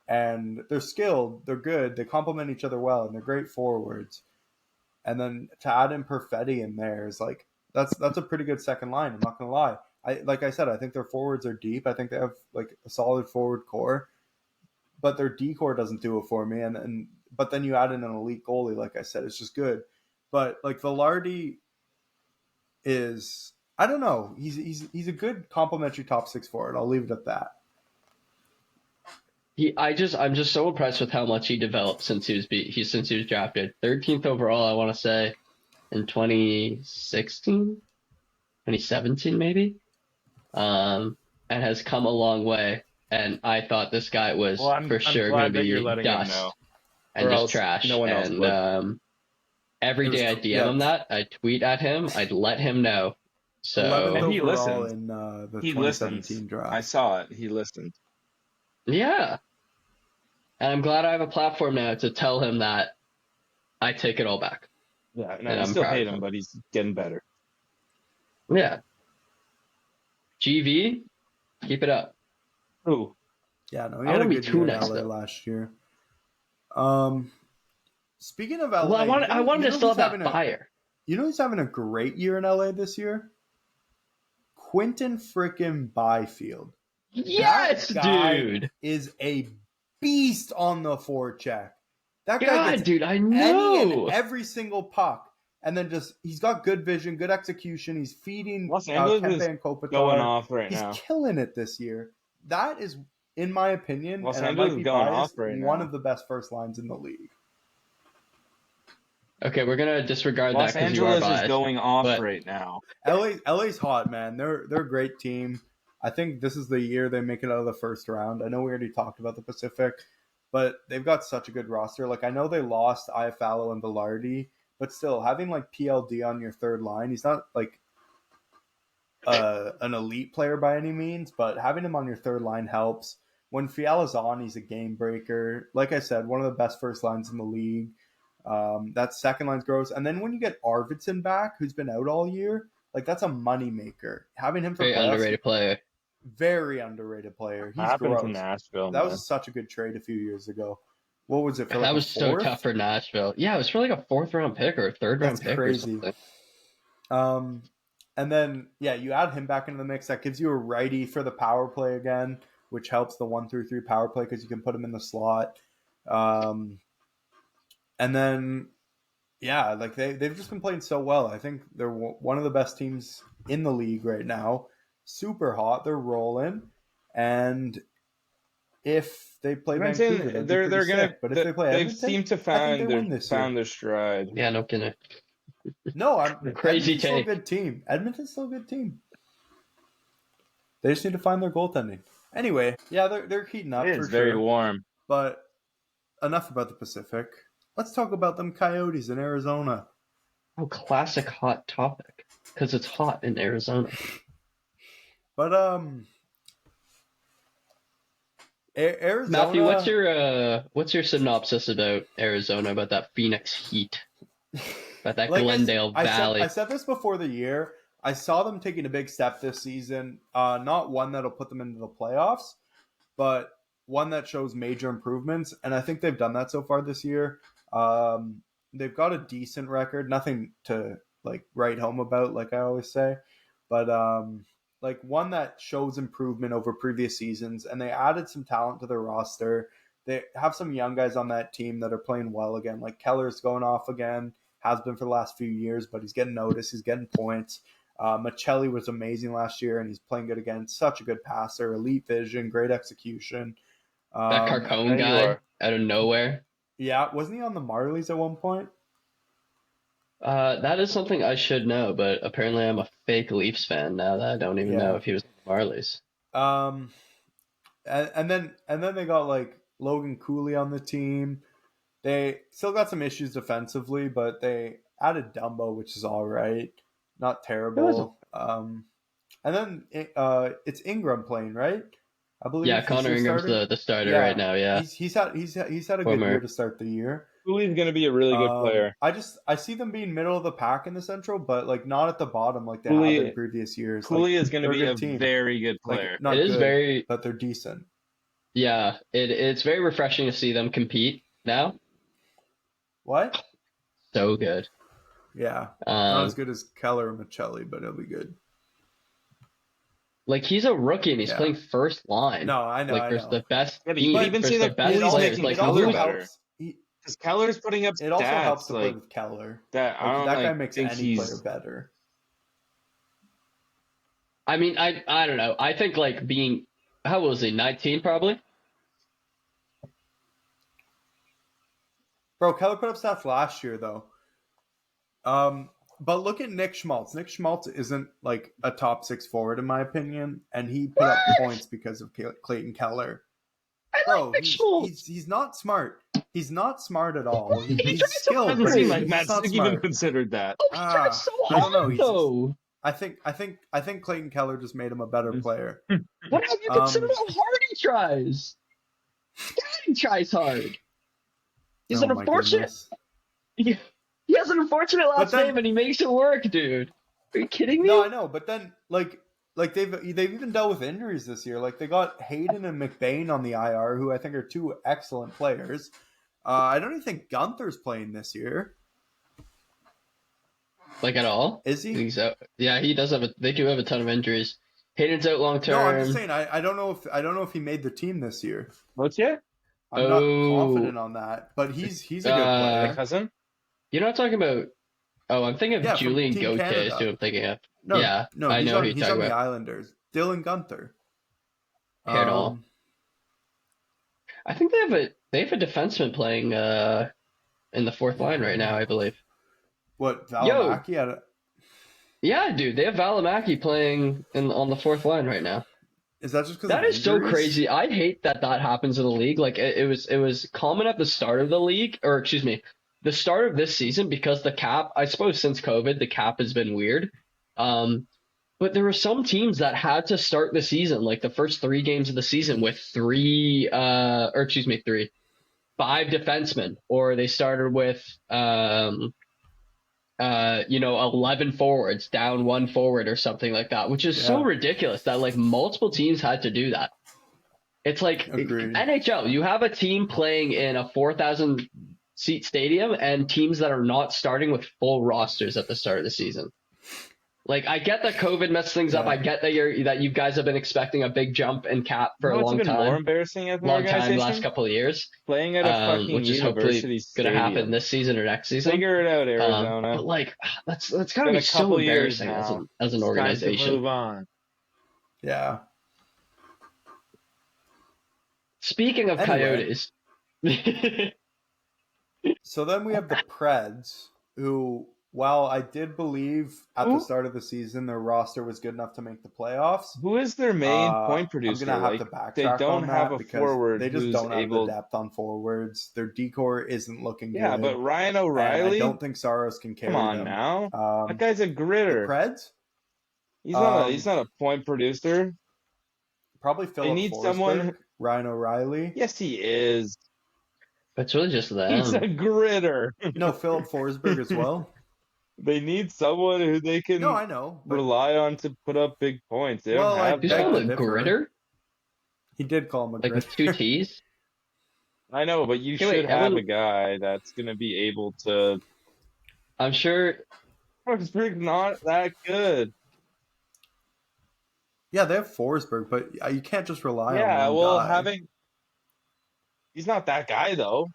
and they're skilled, they're good, they complement each other well, and they're great forwards. And then to add in Perfetti in there is like that's a pretty good second line. I'm not gonna lie. Like I said, I think their forwards are deep. I think they have like a solid forward core. But their D core doesn't do it for me, but then you add in an elite goalie, like I said, it's just good. But like Vilardi is, I don't know, he's a good complimentary top 6 forward. I'll leave it at that. I'm just so impressed with how much he developed since he was drafted. 13th overall, I want to say, in 2016, 2017 maybe, and has come a long way. And I thought this guy was for sure going to be you're letting him dust know. and Or just else trash. no one else And would. every It was- day I'd DM yeah. him that, I'd tweet at him, I'd let him know. 11th And he overall listens. in the He 2017 listens. draft. I saw it. He listened. Yeah. And I'm glad I have a platform now to tell him that I take it all back. Yeah, And no, I I'm still proud hate of him, him. but he's getting better. Yeah. GV, keep it up. Who? Yeah, no, he I had a wanna be good too year in nice, LA though. last year. Speaking of LA, Well, I wanted to still have that having fire. You know who's having a great year in LA this year? Quentin frickin' Byfield Yes, guy dude. is a beast on the forecheck. That guy God, gets dude, I any know. and every single puck, and then he's got good vision, good execution. He's feeding Los Angeles Kempe is and Kopitar. Going off right He's now. killing it this year. That is, in my opinion, Los and I Angeles might be is going biased, off right one now. of the best first lines in the league. Okay, we're gonna disregard Los that because you are Angeles is biased. going off but- right now. LA's hot, man. They're a great team. I think this is the year they make it out of the first round. I know we already talked about the Pacific, but they've got such a good roster. Like I know they lost Iafallo and Vilardi, but still having like PLD on your third line, he's not like an elite player by any means, but having him on your third line helps. When Fiala's on, he's a game breaker. Like I said, one of the best first lines in the league. That second line's gross. And then when you get Arvidsson back, who's been out all year, like that's a money maker. Having him for Very playoffs, underrated player. very underrated player. He's Happened gross. to Nashville. That man. was such a good trade a few years ago. What was it for? Like That a was so fourth? tough for Nashville. Yeah, it was for like a 4th round pick or a 3rd round That's pick crazy. or something. And then you add him back into the mix. That gives you a righty for the power play again. which helps the 1-3 power play because you can put him in the slot. And then, yeah, like they've just been playing so well. I think they're one of the best teams in the league right now. Super hot. They're rolling. And if they play I'm Vancouver, saying they're gonna. sick. But if they play They've Edmonton, seemed to I think they win this year. found their stride. Yeah, no kidding. No, Crazy Edmonton's still a take. good team. Edmonton's still a good team. They just need to find their goaltending. Anyway, yeah, they're heating up It for is very sure. warm. But enough about the Pacific. Let's talk about them Coyotes in Arizona. Oh, classic hot topic. Because it's hot in Arizona. But Arizona. Matthew, what's your synopsis about Arizona, about that Phoenix Heat, about that Like Glendale Valley? I said this before the year. I saw them taking a big step this season. Not one that'll put them into the playoffs, but one that shows major improvements. And I think they've done that so far this year. They've got a decent record, nothing to like write home about, like I always say, but like one that shows improvement over previous seasons. And they added some talent to their roster. They have some young guys on that team that are playing well again. Like Keller's going off again, has been for the last few years, but he's getting noticed. He's getting points. Machelli was amazing last year, and he's playing good again. Such a good passer, elite vision, great execution. That Carcone there you guy are. out of nowhere. Yeah, wasn't he on the Marlies at one point? That is something I should know, but apparently I'm a fake Leafs fan now that I don't even know if he was Marlies. And then they got like Logan Cooley on the team. They still got some issues defensively, but they added Dumbo, which is all right, not terrible. And then it's Ingram playing, right? I believe. Yeah, he's Connor your Ingram's starter. the starter right now. Yeah, He's had a good Former. year to start the year. Cooley's going to be a really good player. I see them being middle of the pack in the Central, but like not at the bottom like they Cooley- have in previous years. Cooley Like, is going to they're be a good team. very good Like, player. not it is good, very. but they're decent. Yeah, it's very refreshing to see them compete now. What? So good. Yeah, not Um, as good as Keller and Machelli, but it'll be good. like he's a rookie and he's Yeah. playing first line. No, I know. like I there's know. the best Yeah, but team, you can even there's see the that best Cooley's players. making Like Keller who- better. helps. Because Keller's putting up It also helps stats to play like with Keller. that. I Like, don't that guy like, makes think any he's player better. I mean, I don't know. I think like being how old was he? 19 probably. Bro, Keller put up stats last year though. But look at Nick Schmaltz. Nick Schmaltz isn't like a top 6 forward in my opinion, and he put up points because of Clayton Keller. Bro, Nick Schmaltz. he's not smart. He's not smart at all. He's tried so skilled, doesn't but seem he's like Matt not Stick even smart. considered that. Oh, he tried so I don't know, hard he's just- though. I think Clayton Keller just made him a better player. What have you considered how hard he tries? God, he tries hard. He's Oh an my unfortunate. goodness. He has an unfortunate last then- name and he makes it work, dude. Are you kidding me? No, I know, but then like they've even dealt with injuries this year. Like they got Hayden and McBain on the IR, who I think are 2 excellent players. I don't even think Gunther's playing this year. Like at all? Is I he? think so. Yeah, he does have they do have a ton of injuries. Hayden's out long No, I'm term. just saying. I don't know if he made the team this year. What's yeah? I'm not Oh. confident on that, but he's a good Uh, player. My cousin? You're not talking about. Oh, I'm thinking of Yeah, from Julian Team Gauthier is Canada. who I'm thinking of. No, yeah, no, I he's know on, who you're he's on talking the about. Islanders. Dylan Gunther. Hair and all. I think they have a defenseman playing in the fourth line right now, I believe. What Valimaki? Yeah, dude, they have Valimaki playing on the fourth line right now. Is that just because That is so crazy. I hate that happens in the league. Like it was common at the start of the league, or excuse me, the start of this season because the cap. I suppose since COVID, the cap has been weird. But there were some teams that had to start the season, like the first 3 games of the season, with 5 defensemen, or they started with 11 forwards, down 1 forward or something like that, which is so Yeah. ridiculous that like multiple teams had to do that. It's like Agreed. NHL, you have a team playing in a 4,000 seat stadium and teams that are not starting with full rosters at the start of the season. Like, I get that COVID messed things up. Yeah. I get that you guys have been expecting a big jump in cap for You a know what's long even more time, embarrassing as an the last organization? couple of years, Playing at a fucking which is hopefully university going to happen stadium. this season or next season. Figure it out, Arizona. But like, that's It's gotta been be a so couple years embarrassing now. as an It's time to organization. move on. Yeah. Speaking of Anyway. Coyotes, So then we have the Preds, who, while I did believe at the Who? start of the season their roster was good enough to make the playoffs, Who is their main point I'm producer? gonna have Like, to backtrack they don't on have that a because forward they just who's don't have able. the depth on forwards. Their decor isn't looking Yeah, good. but Ryan and O'Reilly. I don't think Saros can carry Come on them. now, that guy's a The gritter. Preds, He's not a point producer. probably They Philip need Forsberg, someone. Ryan O'Reilly. Yes, he is. it's really just He's a them. gritter. No, Philip Forsberg as well. They need someone who they can No, I know. But, rely on to put up big points. They Well, don't I have Who's beg called to a that. differ. gritter? he did call him a Like with two gritter. T's? I know, but you Hey, wait, should have a everyone- guy that's going to be able to. I'm sure. Forsberg's not that good. Yeah, they have Forsberg, but you can't just rely on Yeah, one well, guy. he's not that guy though.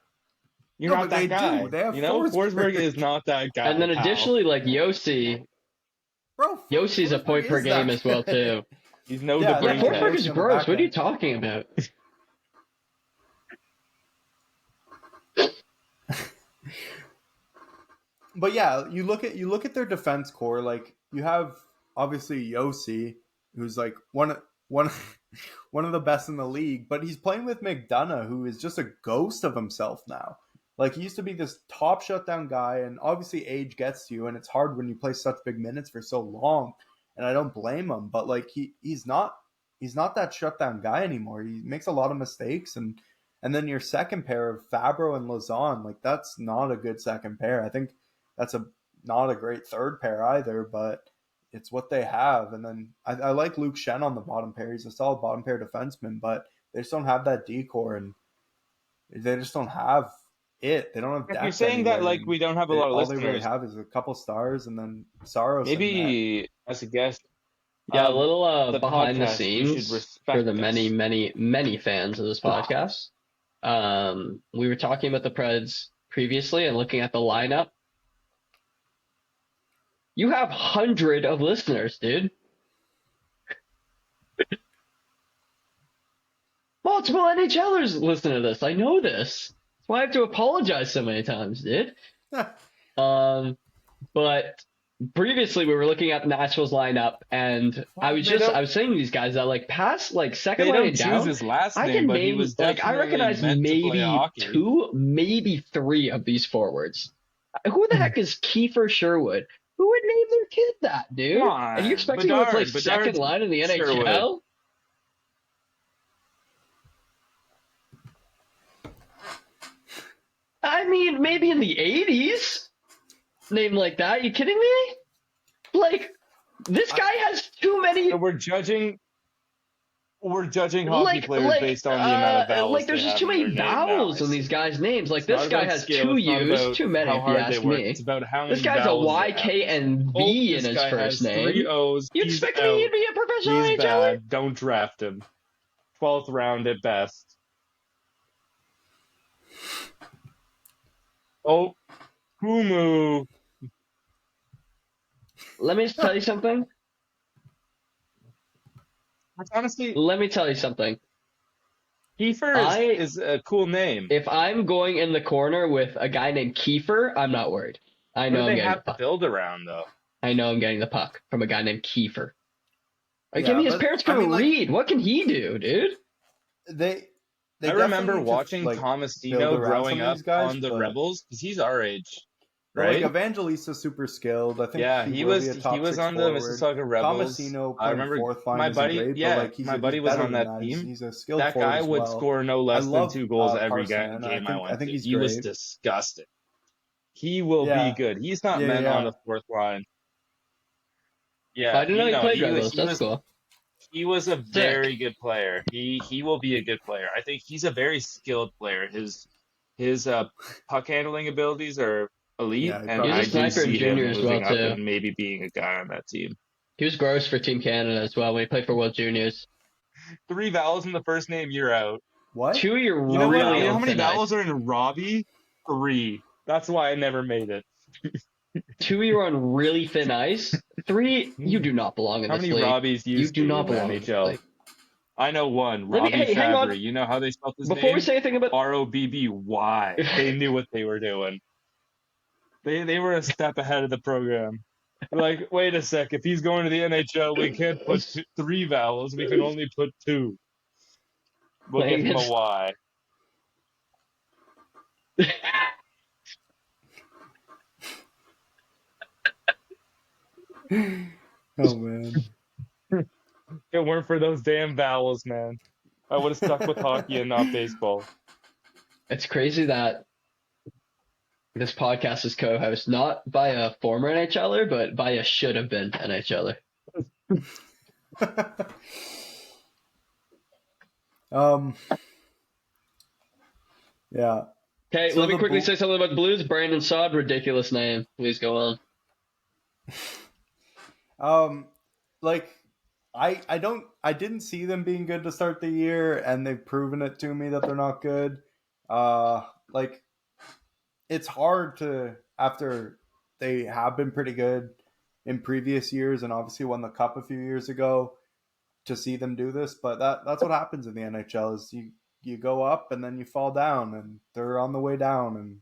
You're No, not but they that guy. do. They have You know, Forsberg. Forsberg is not that guy. And then pal. additionally, like Yossi, Bro, Yossi's a Forsberg point per is that game as well good. too. He's no Yeah, Yeah, Bring DeBrincat. Forsberg is Yossi on the gross. back What are you end. talking about? But yeah, you look at their defense core. Like you have obviously Yossi, who's like one of the best in the league, but he's playing with McDonough, who is just a ghost of himself now. Like he used to be this top shutdown guy, and obviously age gets to you, and it's hard when you play such big minutes for so long. And I don't blame him, but like he's not that shutdown guy anymore. He makes a lot of mistakes, and then your second pair of Fabro and Lausanne, like that's not a good second pair. I think that's not a great third pair either, but it's what they have. And then I like Luke Shen on the bottom pair. He's a solid bottom pair defenseman, but they just don't have that decor, and they just don't have it. They don't have depth. You're saying that anywhere, like and we don't have a lot of all they really listeners. have is a couple stars and then Saros. and net. Maybe as a guest, Yeah, a little the behind the podcast, you should scenes respect for the us. many fans of this podcast. We were talking about the Preds previously and looking at the lineup. You have 100 of listeners, dude. Multiple NHLers listen to this. I know this. That's why I have to apologize so many times, dude. But previously we were looking at Nashville's lineup, and I was saying to these guys that like past like second they line don't and choose down, his last I name, can but he name was like I definitely recognize meant to play maybe hockey. 2, maybe 3 of these forwards. Who the heck is Kiefer Sherwood? Who would name their kid that, dude? Come on, Are you expecting him to play Bedard's second line in the NHL? Sherwood. I mean, maybe in the 80s. Name like that? You kidding me? Like, this guy has too many. So we're judging hockey players based on the amount of vowels. Like, there's they just have too in many their name now. vowels in these guys' names. Like, It's this not guy about has skill, 2 it's not U's, about too many how if you hard ask they work. me. It's about how many This guy's a vowels they Y, have. K, and Oh, V in this his guy first has name. 3 O's. You He's expect me out. to be a professional He's NHLer? bad. Don't draft him. 12th round at best. Oh, Kumu. Let me tell you something. Honestly, Let me tell you something. Kiefer is a cool name. If I'm going in the corner with a guy named Kiefer, I'm not worried. I What know do I'm they getting the have to puck. build around, though? I know I'm getting the puck from a guy named Kiefer. Like, Yeah, give me his but, parents I couldn't mean, like- read. What can he do, dude? They I remember definitely watching just, like, Tomasino build around growing some of up these guys, on the but- Rebels because he's our age, But, right? like Evangelista's super skilled. I think Yeah, he he will was be a top he was 6 on the forward. Mississauga Rebels. Tomasino I playing remember fourth line my isn't buddy. great, Yeah, but like my buddy he's was better on than that He's, team. he's a skilled That forward guy as would well. score no less than love, 2 goals every Carson, and game I went I think to. he's He was great. disgusting. He will Yeah. be good. He's not Yeah, meant yeah. on the 4th line. Yeah, I didn't know he played he Rebels. was, he That's was cool. he was a very good player. He will be a good player. I think he's a very skilled player. His puck handling abilities are elite, Yeah, he and probably He I was a do sniper in see him junior as moving well, up too. and maybe being a guy on that team. He was gross for Team Canada as well when he played for World Juniors. 3 vowels in the first name, you're out. What? 2, you're You know what? really You know on how many thin ice. vowels are in Robbie? 3. That's why I never made it. 2, you're on really thin ice. 3, you do not belong in How this many league. Robbies You used do to be not in the belong in this NHL? league. I know one, Let me, Robbie hey, hang on. Fabry. You know how they spelled his Before name? we say anything about Robby. They knew what they were doing. They were a step ahead of the program. Like, wait a sec, if he's going to the NHL, we can't put 3 vowels. We can only put 2. We'll give playing him a against Y. Oh man. If it weren't for those damn vowels, man, I would have stuck with hockey and not baseball. It's crazy that this podcast is co-hosted not by a former NHLer, but by a should have been NHLer. um. Yeah. Okay, So let me the quickly Bl- say something about the Blues. Brandon Saad, ridiculous name. Please go on. Like I didn't see them being good to start the year, and they've proven it to me that they're not good. Like it's hard to, after they have been pretty good in previous years and obviously won the cup a few years ago, to see them do this, but that's what happens in the NHL is you go up and then you fall down, and they're on the way down and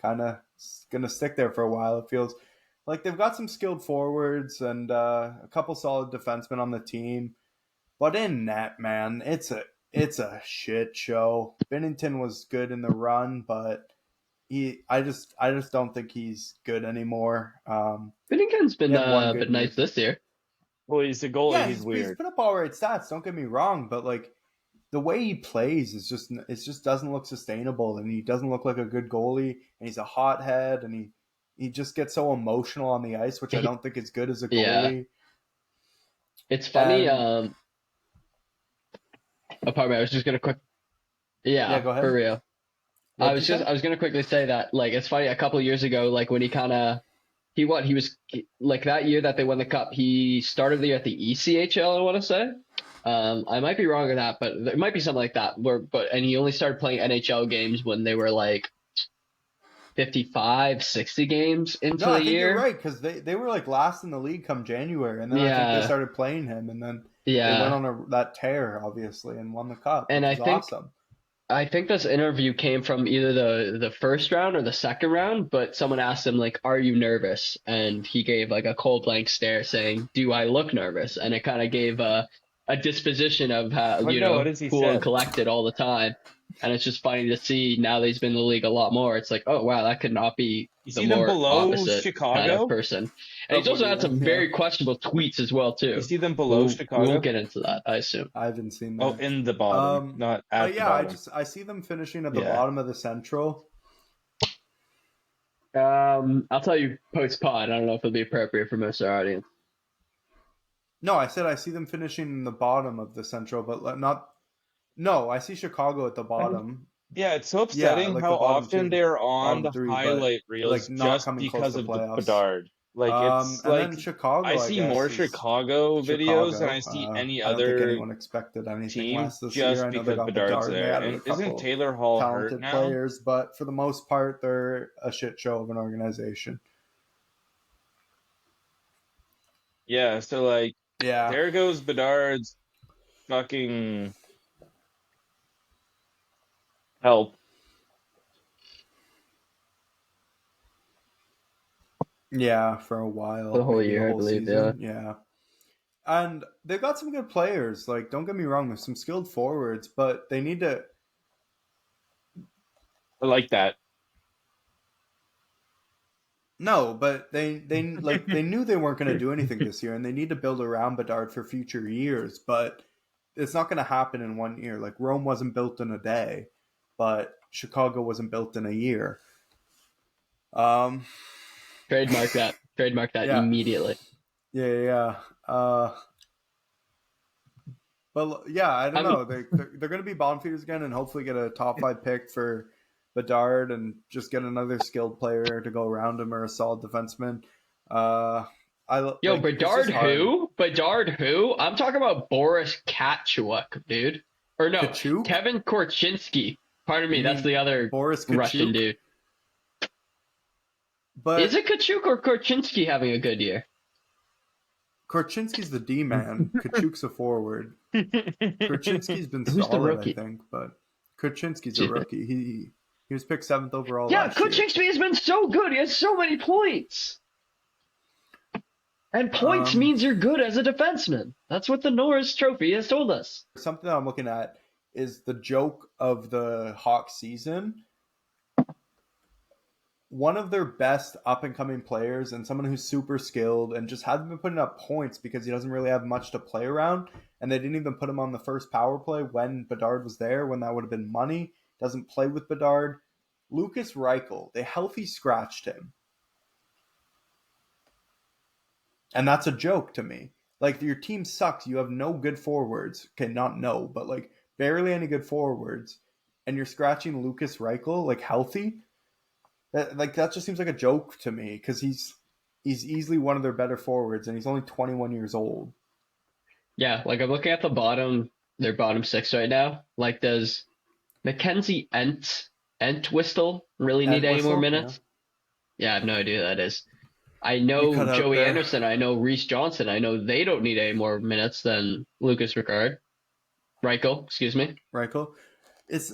kind of gonna stick there for a while. It feels like they've got some skilled forwards and a couple solid defensemen on the team, but in net, man, it's a shit show. Binnington was good in the run, but I just don't think he's good anymore. Binnington's He been had one a good bit year. nice this year. Well, he's a goalie. Yeah, He's he's weird. put up all right stats. Don't get me wrong, but like the way he plays is just, it just doesn't look sustainable, and he doesn't look like a good goalie, and he's a hothead, and he just gets so emotional on the ice, which I don't think is good as a Yeah. goalie. It's funny. And- Pardon me, I was just gonna quick. Yeah, go ahead. For real. What'd you say? I was gonna quickly say that, like, it's funny. A couple of years ago, like when he was like that year that they won the cup. He started the year at the ECHL, I want to say. I might be wrong on that, but it might be something like that. And he only started playing NHL games when they were like 55, 60 games into No, I the think year. you're right, because they were like last in the league come January, and then I think they started playing him, and then they went on that tear, obviously, and won the cup, And which is awesome. I think this interview came from either the first round or the second round, but someone asked him, like, are you nervous? And he gave like a cold blank stare saying, do I look nervous? And it kind of gave a disposition of how, what has he cool said? and collected all the time. And it's just funny to see now that he's been in the league a lot more. It's like, oh, wow, that could not be You the see them more below opposite Chicago? kind of person. And he's also had some very questionable tweets as well, too. You see them below Chicago? We'll get into that, I assume. I haven't seen that. Oh, in the bottom, not at the yeah, bottom. I see them finishing at the bottom of the Central. I'll tell you post pod. I don't know if it'll be appropriate for most of our audience. No, I said I see them finishing in the bottom of the Central, but not. No, I see Chicago at the bottom. Yeah, it's so upsetting like how the bottom often two, they're on the bottom three, highlight but, reels like, not just coming close because to of playoffs. Bedard. Like it's and like then Chicago. I see more Chicago videos than I see any I don't think other anyone expected anything team less this just year. I know they because got Bedard's Bedard. They there. added a And couple isn't Taylor Hall hurt talented now? players, but for the most part, they're a shit show of an organization. Yeah, so like Yeah, there goes Bedard's fucking help. yeah, for a while, For the whole maybe year, I believe. season. Yeah. And they've got some good players. Like, don't get me wrong, there's some skilled forwards, but they need to. I like that. No, but they like they knew they weren't going to do anything this year, and they need to build around Bedard for future years. But it's not going to happen in 1 year. Like, Rome wasn't built in a day, but Chicago wasn't built in a year. Trademark that. Trademark that immediately. Yeah. But yeah, I don't know. They're going to be bottom feeders again, and hopefully get a top 5 pick for Bedard and just get another skilled player to go around him or a solid defenseman. Yo, It's Bedard just hard. who? Bedard who? I'm talking about Boris Katchuk, dude. Or no, Kachuk? Kevin Korchinski. Pardon me, You that's mean the other Boris Russian Kachuk? dude. But Is it Kachuk or Korchinski having a good year? Korchinski's the D man. Kachuk's a forward. Korchinski's been Who's the solid, I rookie? think, but Korchinski's a rookie. He was picked 7th overall Yeah, last year. Korchinski has been so good. He has so many points. And points Um, means you're good as a defenseman. That's what the Norris Trophy has told us. Something that I'm looking at is the joke of the Hawk season. One of their best up-and-coming players and someone who's super skilled and just hasn't been putting up points because he doesn't really have much to play around, and they didn't even put him on the first power play when Bedard was there, when that would have been money. Doesn't play with Bedard. Lucas Reichel, they healthy scratched him. And that's a joke to me. Like, your team sucks. You have no good forwards. Okay, not no, but like barely any good forwards. And you're scratching Lucas Reichel, like healthy. That just seems like a joke to me because he's easily one of their better forwards, and he's only 21 years old. Yeah, like I'm looking at their bottom six right now. Like, does Mackenzie Entwistle really need any more Entwistle? minutes? Yeah, I have no idea who that is. I You know cut out Joey there. Anderson. I know Reese Johnson. I know they don't need any more minutes than Lucas Reichel, excuse me. Reichel. It's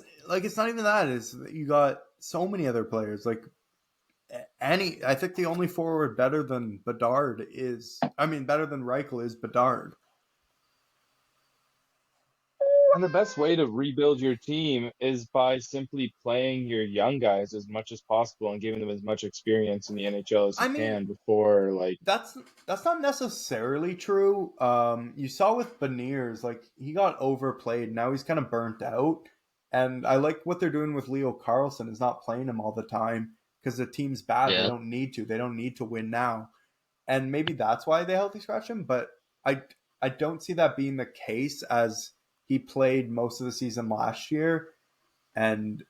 not even that. It's you got so many other players. Like I think the only forward better than Bedard better than Reichel is Bedard. And the best way to rebuild your team is by simply playing your young guys as much as possible and giving them as much experience in the NHL as you can before, like. That's not necessarily true. You saw with Beniers, like he got overplayed. Now he's kind of burnt out, and I like what they're doing with Leo Carlson is not playing him all the time because the team's bad. Yeah. They don't need to. They don't need to win now, and maybe that's why they healthy scratch him. But I don't see that being the case as he played most of the season last year and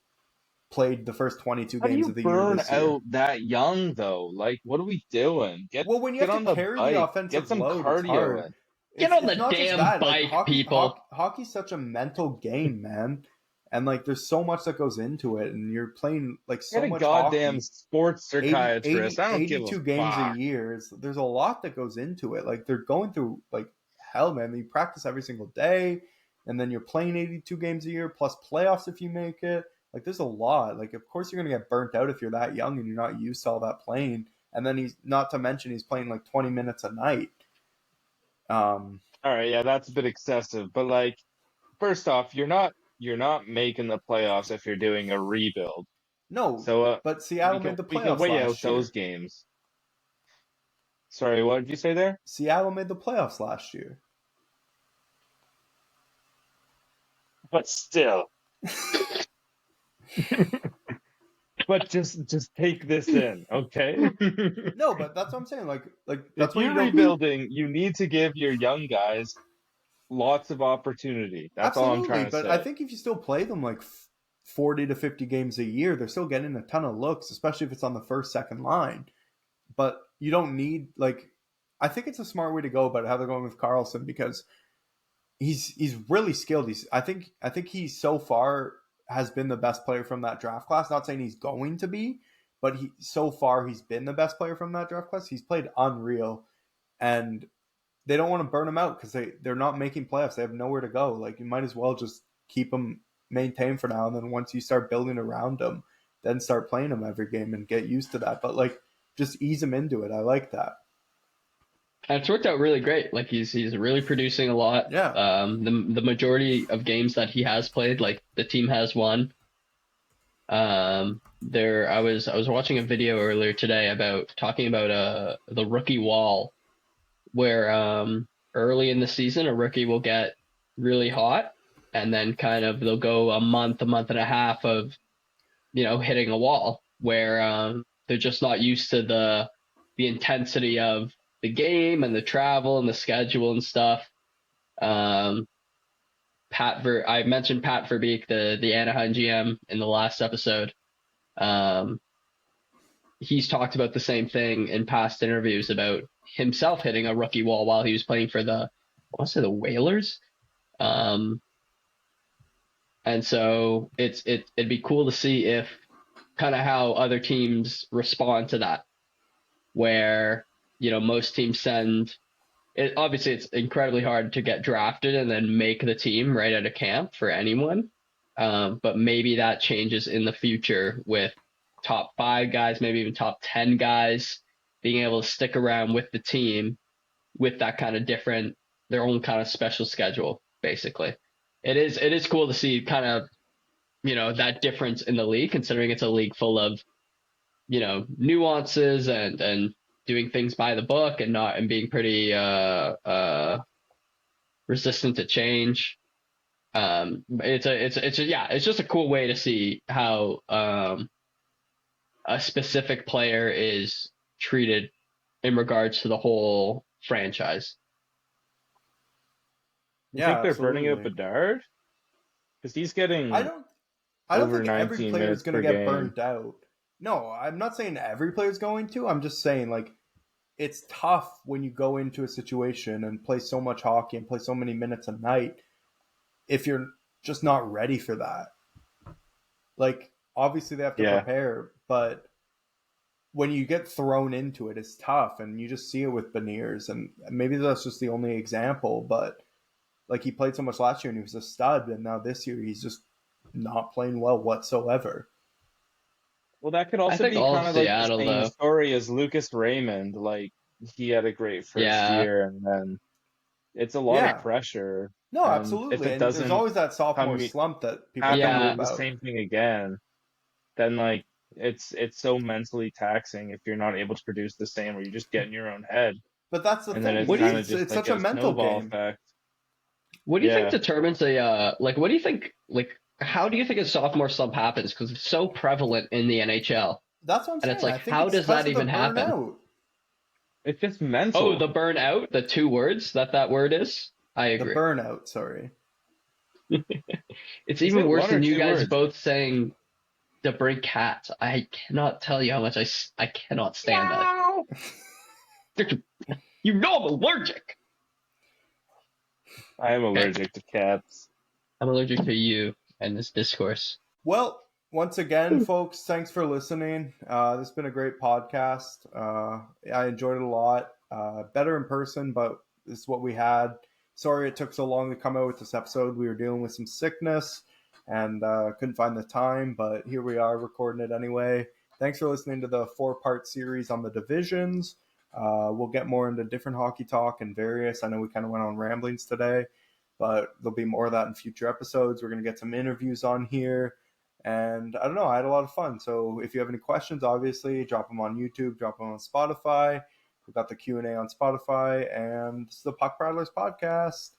played the first 22 How do games you of the year burn this year. out that young though? Like, what are we doing? Well, when you get have on to the carry bike, the offensive get some load, it's cardio hard. in. Get on the not just damn that. bike, people. Hockey's such a mental game, man. And like, there's so much that goes into it, and you're playing like so Get a much goddamn hockey. sports psychiatrist. I don't give 82 a games fuck. a year. There's a lot that goes into it. Like they're going through like hell, man. You practice every single day, and then you're playing 82 games a year plus playoffs if you make it. Like there's a lot. Like of course you're gonna get burnt out if you're that young and you're not used to all that playing. And then he's not to mention he's playing like 20 minutes a night. All right, yeah, that's a bit excessive. But like, first off, you're not making the playoffs if you're doing a rebuild. No, So but Seattle we made the can playoffs weigh out last year. those games. Sorry, what did you say there? Seattle made the playoffs last year. But still. But just take this in, okay? No, but that's what I'm saying. Like that's If what you're you don't rebuilding, you need to give your young guys lots of opportunity. That's all I'm trying to but say. I think if you still play them like 40 to 50 games a year, they're still getting a ton of looks, especially if it's on the first, second line. But you don't need I think it's a smart way to go about how they're going with Carlson because he's really skilled. I think he so far has been the best player from that draft class. Not saying he's going to be, but so far he's been the best player from that draft class. He's played unreal, and they don't want to burn him out because they're not making playoffs. They have nowhere to go. Like you might as well just keep him maintained for now, and then once you start building around him, then start playing him every game and get used to that. But like just ease him into it. I like that. And it's worked out really great. Like he's really producing a lot. Yeah. The majority of games that he has played, like the team has won. I was watching a video earlier today about talking about the rookie wall, where early in the season a rookie will get really hot, and then kind of they'll go a month and a half of, hitting a wall where they're just not used to the intensity of the game and the travel and the schedule and stuff. I mentioned Pat Verbeek, the Anaheim GM, in the last episode. He's talked about the same thing in past interviews about himself hitting a rookie wall while he was playing for the, I want to say the Whalers. And so it'd be cool to see if kind of how other teams respond to that, where, most teams send it. Obviously, it's incredibly hard to get drafted and then make the team right out of camp for anyone. But maybe that changes in the future with top 5 guys, maybe even top 10 guys being able to stick around with the team with that kind of different, their own kind of special schedule, basically. It is cool to see kind of, that difference in the league, considering it's a league full of, nuances and doing things by the book and being pretty resistant to change. It's just a cool way to see how a specific player is treated in regards to the whole franchise. You think they're absolutely. burning out Bedard? Because he's getting I don't over think every 19 player is minutes going to per get game. burnt out. No, I'm not saying every player is going to. I'm just saying, like, it's tough when you go into a situation and play so much hockey and play so many minutes a night if you're just not ready for that. Like, obviously they have to prepare, but when you get thrown into it, it's tough, and you just see it with Beniers, and maybe that's just the only example, but like, he played so much last year and he was a stud, and now this year he's just not playing well whatsoever. Well, that could also be kind of Seattle, like the same though. story as Lucas Raymond. Like, he had a great first year, and then it's a lot of pressure. No, and absolutely. If it and doesn't there's always that sophomore slump that people happen talk with about. the same thing again, then like it's so mentally taxing if you're not able to produce the same, or you just get in your own head. But that's the And thing. then it's kind of just it's like such a mental snowball game. effect. What do you think determines what do you think, how do you think a sophomore slump happens? Because it's so prevalent in the NHL. That's what I'm saying. And it's like, I think how it's does that 'cause of the even happen? burnout. It's just mental. Oh, the burnout, the 2 words that word is? I The agree. burnout, sorry. It's Is even it worse one than or you two guys words? both saying the brink cats. I cannot tell you how much I cannot stand that. You know I'm allergic. I am allergic to cats. I'm allergic to you and this discourse. Well, once again, folks, thanks for listening. This has been a great podcast. I enjoyed it a lot. Better in person, but this is what we had. Sorry it took so long to come out with this episode. We were dealing with some sickness and couldn't find the time, but here we are recording it anyway. Thanks for listening to the 4-part series on the divisions. We'll get more into different hockey talk and various. I know we kind of went on ramblings today, but there'll be more of that in future episodes. We're going to get some interviews on here. And I don't know, I had a lot of fun. So if you have any questions, obviously, drop them on YouTube, drop them on Spotify. We've got the Q&A on Spotify, and this is the Puck Prattlers podcast.